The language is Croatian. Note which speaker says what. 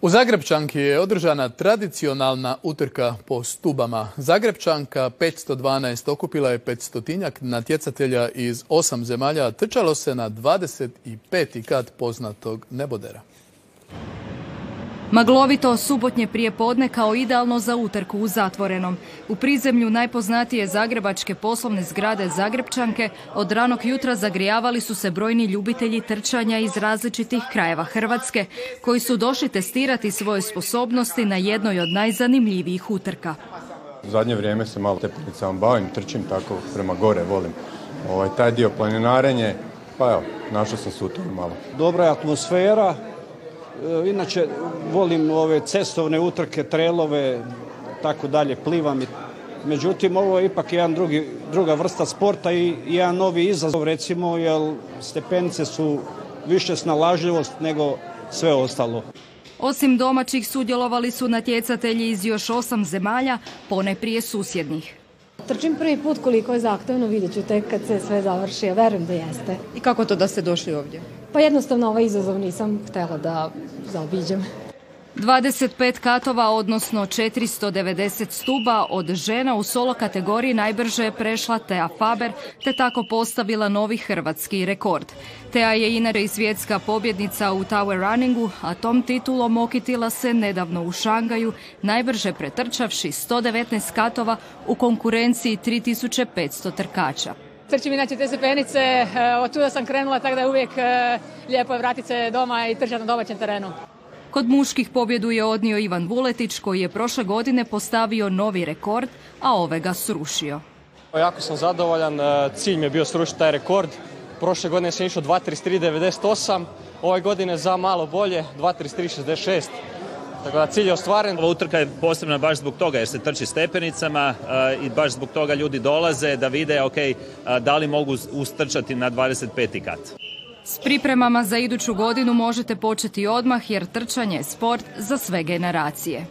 Speaker 1: U Zagrepčanki je održana tradicionalna utrka po stubama. Zagrepčanka 512 okupila je 500-tinjak natjecatelja iz 8 zemalja. Trčalo se na 25. kat poznatog nebodera.
Speaker 2: Maglovito subotnje prijepodne kao idealno za utrku u zatvorenom. U prizemlju najpoznatije zagrebačke poslovne zgrade Zagrepčanke od ranog jutra zagrijavali su se brojni ljubitelji trčanja iz različitih krajeva Hrvatske koji su došli testirati svoje sposobnosti na jednoj od najzanimljivijih utrka.
Speaker 3: U zadnje vrijeme se malo tepenicama bavim, trčim tako prema gore, volim taj dio planinarenje, pa evo, našao sam se u tome malo.
Speaker 4: Dobra je atmosfera. Inače, volim ove cestovne utrke, trailove, tako dalje, plivam. Međutim, ovo je ipak druga vrsta sporta i jedan novi izazov, recimo, jer stepenice su više snalažljivost nego sve ostalo.
Speaker 2: Osim domaćih sudjelovali su natjecatelji iz još 8 zemalja, ponajprije susjednih.
Speaker 5: Trčim prvi put, koliko je zahtevno, vidjet ću tek kad se sve završi, a verujem da jeste.
Speaker 6: I kako to da ste došli ovdje?
Speaker 5: Pa jednostavno ovaj izazov nisam htjela da zaobiđem.
Speaker 2: 25 katova, odnosno 490 stuba od žena u solo kategoriji najbrže je prešla Thea Faber, te tako postavila novi hrvatski rekord. Thea je inače i svjetska pobjednica u tower runningu, a tom titulom okitila se nedavno u Šangaju, najbrže pretrčavši 119 katova u konkurenciji 3500 trkača.
Speaker 7: Trčim inače te stepenice, od tuda sam krenula, tako da je uvijek lijepo je vratiti se doma i trčati na domaćem terenu.
Speaker 2: Kod muških pobjedu je odnio Ivan Vuletić, koji je prošle godine postavio novi rekord, a ove ga srušio.
Speaker 8: Jako sam zadovoljan, cilj mi je bio srušiti taj rekord. Prošle godine sam išao 2.33.98, ove godine za malo bolje 2.33.66. Tako da cilj je ostvaren.
Speaker 9: Ova utrka je posebna baš zbog toga jer se trči stepenicama i baš zbog toga ljudi dolaze da vide da li mogu ustrčati na 25. kat.
Speaker 2: S pripremama za iduću godinu možete početi odmah jer trčanje je sport za sve generacije.